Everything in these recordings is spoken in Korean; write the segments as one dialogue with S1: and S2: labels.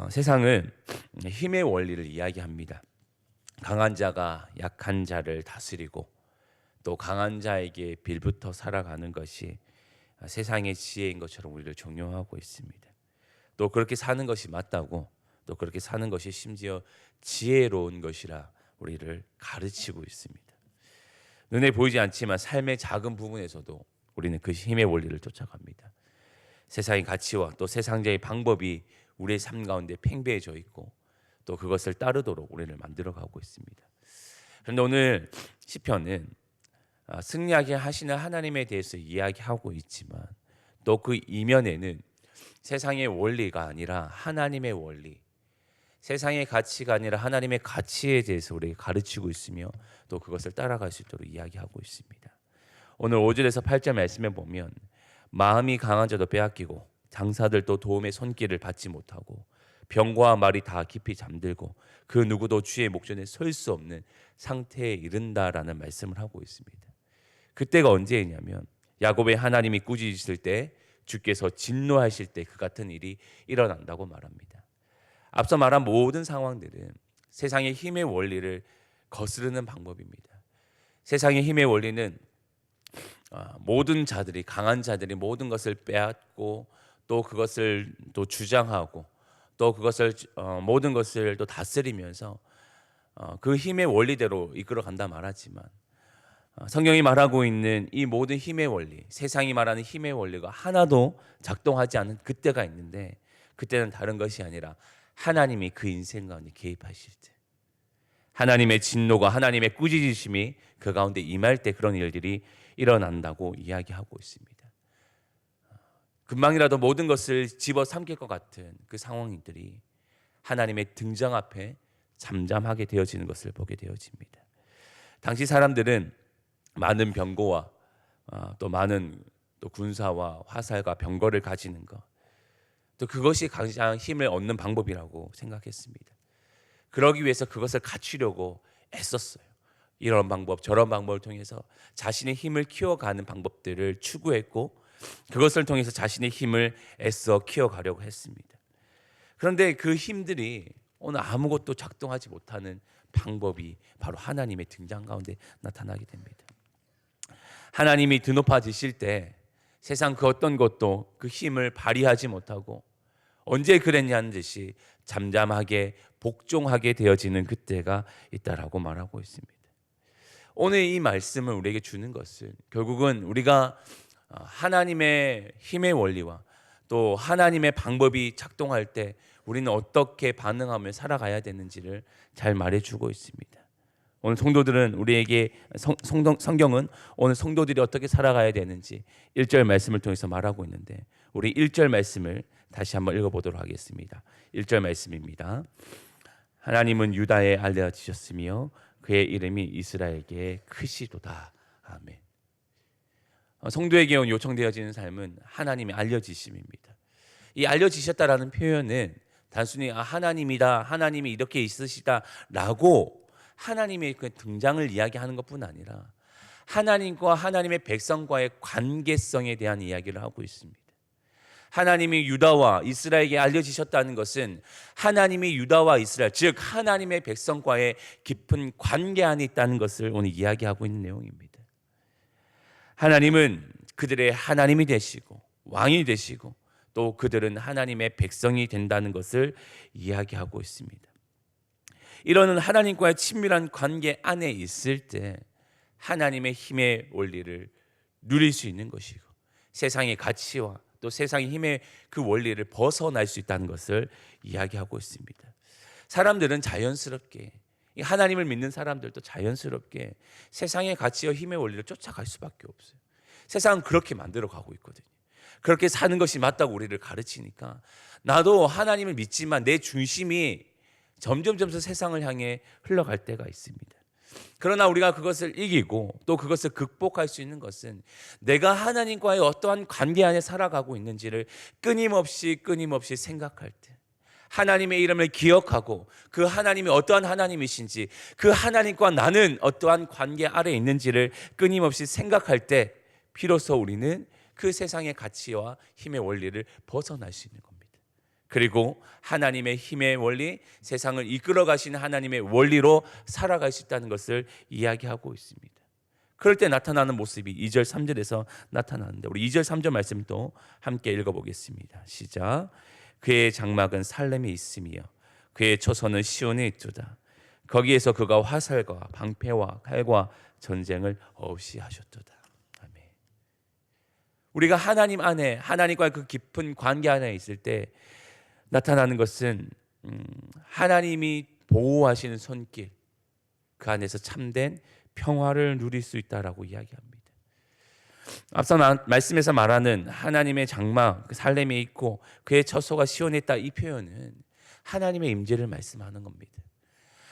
S1: 세상은 힘의 원리를 이야기합니다. 강한 자가 약한 자를 다스리고 또 강한 자에게 빌붙어 살아가는 것이 세상의 지혜인 것처럼 우리를 종용하고 있습니다. 또 그렇게 사는 것이 맞다고, 또 그렇게 사는 것이 심지어 지혜로운 것이라 우리를 가르치고 있습니다. 눈에 보이지 않지만 삶의 작은 부분에서도 우리는 그 힘의 원리를 쫓아갑니다. 세상의 가치와 또 세상적인 방법이 우리의 삶 가운데 팽배해져 있고 또 그것을 따르도록 우리를 만들어가고 있습니다. 그런데 오늘 시편은 승리하게 하시는 하나님에 대해서 이야기하고 있지만 또 그 이면에는 세상의 원리가 아니라 하나님의 원리, 세상의 가치가 아니라 하나님의 가치에 대해서 우리에게 가르치고 있으며 또 그것을 따라갈 수 있도록 이야기하고 있습니다. 오늘 5절에서 8절 말씀에 보면 마음이 강한 자도 빼앗기고 장사들도 도움의 손길을 받지 못하고 병과 말이 다 깊이 잠들고 그 누구도 주의 목전에 설 수 없는 상태에 이른다라는 말씀을 하고 있습니다. 그때가 언제냐면 야곱의 하나님이 꾸짖으실 때, 주께서 진노하실 때 그 같은 일이 일어난다고 말합니다. 앞서 말한 모든 상황들은 세상의 힘의 원리를 거스르는 방법입니다. 세상의 힘의 원리는 모든 자들이, 강한 자들이 모든 것을 빼앗고 또 그것을 또 주장하고 또 그것을 모든 것을 또 다스리면서 그 힘의 원리대로 이끌어간다 말하지만 성경이 말하고 있는 이 모든 힘의 원리, 세상이 말하는 힘의 원리가 하나도 작동하지 않은 그때가 있는데, 그때는 다른 것이 아니라 하나님이 그 인생 가운데 개입하실 때, 하나님의 진노가, 하나님의 꾸짖으심이 그 가운데 임할 때 그런 일들이 일어난다고 이야기하고 있습니다. 금방이라도 모든 것을 집어삼킬 것 같은 그 상황들이 하나님의 등장 앞에 잠잠하게 되어지는 것을 보게 되어집니다. 당시 사람들은 많은 병거와 또 많은 또 군사와 화살과 병거를 가지는 것, 또 그것이 가장 힘을 얻는 방법이라고 생각했습니다. 그러기 위해서 그것을 갖추려고 애썼어요. 이런 방법 저런 방법을 통해서 자신의 힘을 키워가는 방법들을 추구했고 그것을 통해서 자신의 힘을 애써 키워가려고 했습니다. 그런데 그 힘들이 오늘 아무것도 작동하지 못하는 방법이 바로 하나님의 등장 가운데 나타나게 됩니다. 하나님이 드높아지실 때 세상 그 어떤 것도 그 힘을 발휘하지 못하고 언제 그랬냐는 듯이 잠잠하게 복종하게 되어지는 그때가 있다라고 말하고 있습니다. 오늘 이 말씀을 우리에게 주는 것은 결국은 우리가 하나님의 힘의 원리와 또 하나님의 방법이 작동할 때 우리는 어떻게 반응하며 살아가야 되는지를 잘 말해주고 있습니다. 오늘 성도들은 우리에게 성경은 오늘 성도들이 어떻게 살아가야 되는지 1절 말씀을 통해서 말하고 있는데, 우리 1절 말씀을 다시 한번 읽어보도록 하겠습니다. 1절 말씀입니다. 하나님은 유다에 알려지셨으며 그의 이름이 이스라엘에게 크시도다. 아멘. 성도에게 요청되어지는 삶은 하나님이 알려지심입니다. 이 알려지셨다라는 표현은 단순히 하나님이다, 하나님이 이렇게 있으시다라고 하나님의 그 등장을 이야기하는 것뿐 아니라 하나님과 하나님의 백성과의 관계성에 대한 이야기를 하고 있습니다. 하나님이 유다와 이스라엘에게 알려지셨다는 것은 하나님이 유다와 이스라엘, 즉 하나님의 백성과의 깊은 관계 안에 있다는 것을 오늘 이야기하고 있는 내용입니다. 하나님은 그들의 하나님이 되시고 왕이 되시고 또 그들은 하나님의 백성이 된다는 것을 이야기하고 있습니다. 이런 하나님과의 친밀한 관계 안에 있을 때 하나님의 힘의 원리를 누릴 수 있는 것이고 세상의 가치와 또 세상의 힘의 그 원리를 벗어날 수 있다는 것을 이야기하고 있습니다. 사람들은 자연스럽게, 하나님을 믿는 사람들도 자연스럽게 세상의 가치와 힘의 원리를 쫓아갈 수밖에 없어요. 세상은 그렇게 만들어가고 있거든요. 그렇게 사는 것이 맞다고 우리를 가르치니까 나도 하나님을 믿지만 내 중심이 점점 세상을 향해 흘러갈 때가 있습니다. 그러나 우리가 그것을 이기고 또 그것을 극복할 수 있는 것은 내가 하나님과의 어떠한 관계 안에 살아가고 있는지를 끊임없이 생각할 때, 하나님의 이름을 기억하고 그 하나님이 어떠한 하나님이신지, 그 하나님과 나는 어떠한 관계 아래에 있는지를 끊임없이 생각할 때 비로소 우리는 그 세상의 가치와 힘의 원리를 벗어날 수 있는 겁니다. 그리고 하나님의 힘의 원리, 세상을 이끌어 가시는 하나님의 원리로 살아갈 수 있다는 것을 이야기하고 있습니다. 그럴 때 나타나는 모습이 2절 3절에서 나타나는데, 우리 2절 3절 말씀도 함께 읽어보겠습니다. 시작. 그의 장막은 살렘에 있으며 그의 초소는 시온에 있도다. 거기에서 그가 화살과 방패와 칼과 전쟁을 없이 하셨도다. 아멘. 우리가 하나님 안에, 하나님과의 그 깊은 관계 안에 있을 때 나타나는 것은 하나님이 보호하시는 손길, 그 안에서 참된 평화를 누릴 수 있다라고 이야기합니다. 앞서 말씀에서 말하는 하나님의 장막, 그 살렘에 있고 그의 처소가 시온에 있다, 이 표현은 하나님의 임재를 말씀하는 겁니다.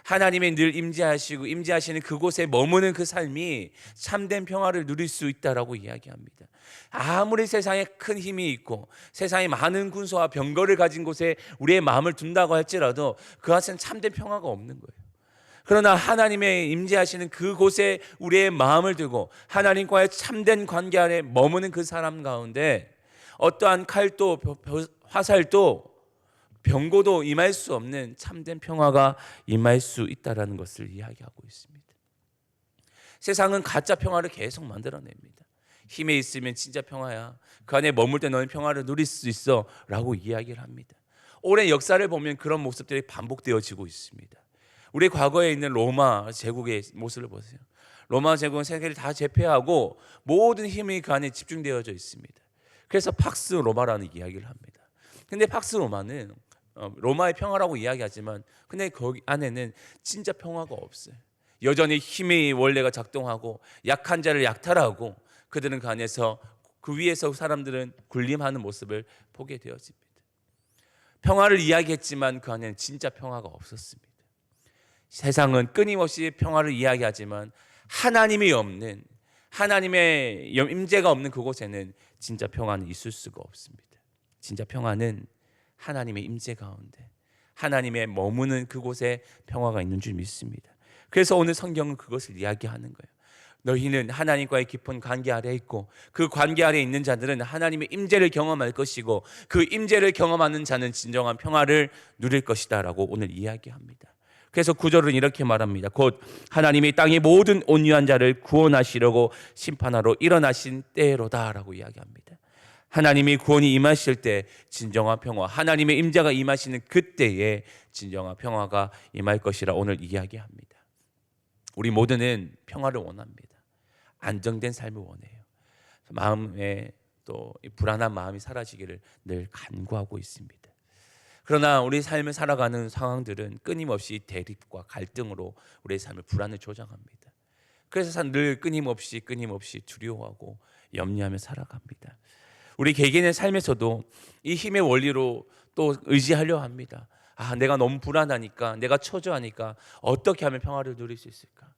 S1: 하나님의 늘 임재하시고 임재하시는 그곳에 머무는 그 삶이 참된 평화를 누릴 수 있다라고 이야기합니다. 아무리 세상에 큰 힘이 있고 세상에 많은 군소와 병거를 가진 곳에 우리의 마음을 둔다고 할지라도 그것은 참된 평화가 없는 거예요. 그러나 하나님의 임재하시는 그곳에 우리의 마음을 두고 하나님과의 참된 관계 안에 머무는 그 사람 가운데 어떠한 칼도 화살도 병고도 임할 수 없는 참된 평화가 임할 수 있다는 것을 이야기하고 있습니다. 세상은 가짜 평화를 계속 만들어냅니다. 힘에 있으면 진짜 평화야, 그 안에 머물 때 너는 평화를 누릴 수 있어 라고 이야기를 합니다. 오랜 역사를 보면 그런 모습들이 반복되어지고 있습니다. 우리 과거에 있는 로마 제국의 모습을 보세요. 로마 제국은 세계를 다 제패하고 모든 힘이 그 안에 집중되어져 있습니다. 그래서 팍스 로마라는 이야기를 합니다. 근데 팍스 로마는 로마의 평화라고 이야기하지만 근데 거기 안에는 진짜 평화가 없어요. 여전히 힘의 원래가 작동하고 약한 자를 약탈하고 그들은 그 안에서, 그 위에서 사람들은 군림하는 모습을 보게 되어집니다. 평화를 이야기했지만 그 안에는 진짜 평화가 없었습니다. 세상은 끊임없이 평화를 이야기하지만 하나님이 없는, 하나님의 임재가 없는 그곳에는 진짜 평화는 있을 수가 없습니다. 진짜 평화는 하나님의 임재 가운데, 하나님의 머무는 그곳에 평화가 있는 줄 믿습니다. 그래서 오늘 성경은 그것을 이야기하는 거예요. 너희는 하나님과의 깊은 관계 아래에 있고 그 관계 아래에 있는 자들은 하나님의 임재를 경험할 것이고 그 임재를 경험하는 자는 진정한 평화를 누릴 것이다 라고 오늘 이야기합니다. 그래서 9절은 이렇게 말합니다. 곧 하나님이 땅의 모든 온유한 자를 구원하시려고 심판하러 일어나신 때로다 라고 이야기합니다. 하나님이 구원이 임하실 때 진정한 평화, 하나님의 임재가 임하시는 그때에 진정한 평화가 임할 것이라 오늘 이야기합니다. 우리 모두는 평화를 원합니다. 안정된 삶을 원해요. 마음에 또 불안한 마음이 사라지기를 늘 간구하고 있습니다. 그러나 우리 삶을 살아가는 상황들은 끊임없이 대립과 갈등으로 우리의 삶을 불안을 조장합니다. 그래서 늘 끊임없이 두려워하고 염려하며 살아갑니다. 우리 개개인의 삶에서도 이 힘의 원리로 또 의지하려 합니다. 내가 너무 불안하니까, 내가 초조하니까 어떻게 하면 평화를 누릴 수 있을까?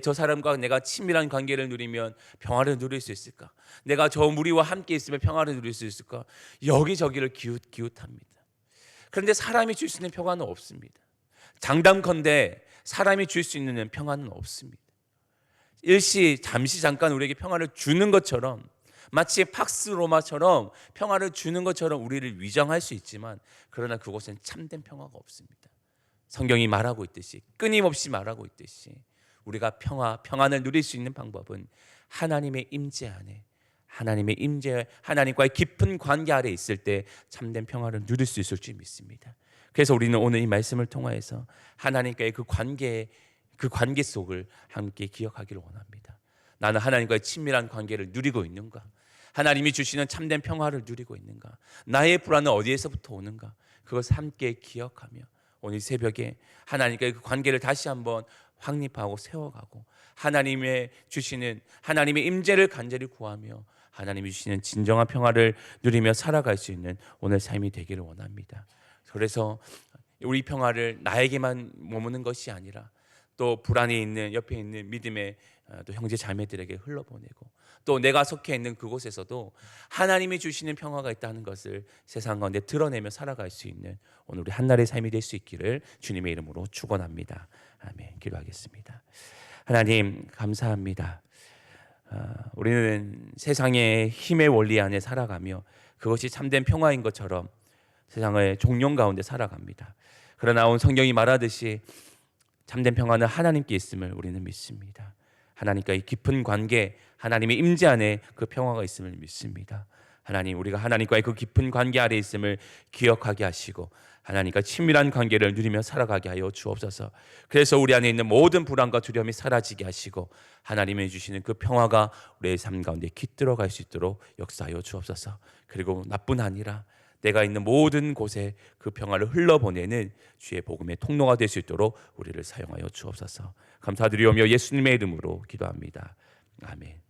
S1: 저 사람과 내가 친밀한 관계를 누리면 평화를 누릴 수 있을까? 내가 저 무리와 함께 있으면 평화를 누릴 수 있을까? 여기저기를 기웃합니다. 그런데 사람이 줄 수 있는 평화는 없습니다. 장담컨대 사람이 줄 수 있는 평화는 없습니다. 잠시 잠깐 우리에게 평화를 주는 것처럼, 마치 팍스 로마처럼 평화를 주는 것처럼 우리를 위장할 수 있지만, 그러나 그곳엔 참된 평화가 없습니다. 성경이 말하고 있듯이, 끊임없이 말하고 있듯이 우리가 평안을 누릴 수 있는 방법은 하나님의 임재 안에, 하나님의 임재, 하나님과의 깊은 관계 아래 있을 때 참된 평화를 누릴 수 있을 줄 믿습니다. 그래서 우리는 오늘 이 말씀을 통하여서 하나님과의 그 관계 속을 함께 기억하기를 원합니다. 나는 하나님과의 친밀한 관계를 누리고 있는가? 하나님이 주시는 참된 평화를 누리고 있는가? 나의 불안은 어디에서부터 오는가? 그것을 함께 기억하며 오늘 새벽에 하나님과의 그 관계를 다시 한번 확립하고 세워가고 하나님의 주시는 하나님의 임재를 간절히 구하며 하나님이 주시는 진정한 평화를 누리며 살아갈 수 있는 오늘 삶이 되기를 원합니다. 그래서 우리 평화를 나에게만 머무는 것이 아니라 또 불안에 있는 옆에 있는 믿음의 또 형제 자매들에게 흘러보내고 또 내가 속해 있는 그곳에서도 하나님이 주시는 평화가 있다는 것을 세상 가운데 드러내며 살아갈 수 있는 오늘 우리 한날의 삶이 될 수 있기를 주님의 이름으로 축원합니다. 아멘. 기도하겠습니다. 하나님 감사합니다. 우리는 세상의 힘의 원리 안에 살아가며 그것이 참된 평화인 것처럼 세상의 종용 가운데 살아갑니다. 그러나 오늘 성경이 말하듯이 참된 평화는 하나님께 있음을 우리는 믿습니다. 하나님과의 깊은 관계, 하나님의 임재 안에 그 평화가 있음을 믿습니다. 하나님, 우리가 하나님과의 그 깊은 관계 아래 있음을 기억하게 하시고 하나님과 친밀한 관계를 누리며 살아가게 하여 주옵소서. 그래서 우리 안에 있는 모든 불안과 두려움이 사라지게 하시고 하나님이 주시는 그 평화가 우리의 삶 가운데 깃들어갈 수 있도록 역사하여 주옵소서. 그리고 나뿐 아니라 내가 있는 모든 곳에 그 평화를 흘러보내는 주의 복음의 통로가 될 수 있도록 우리를 사용하여 주옵소서. 감사드리오며 예수님의 이름으로 기도합니다. 아멘.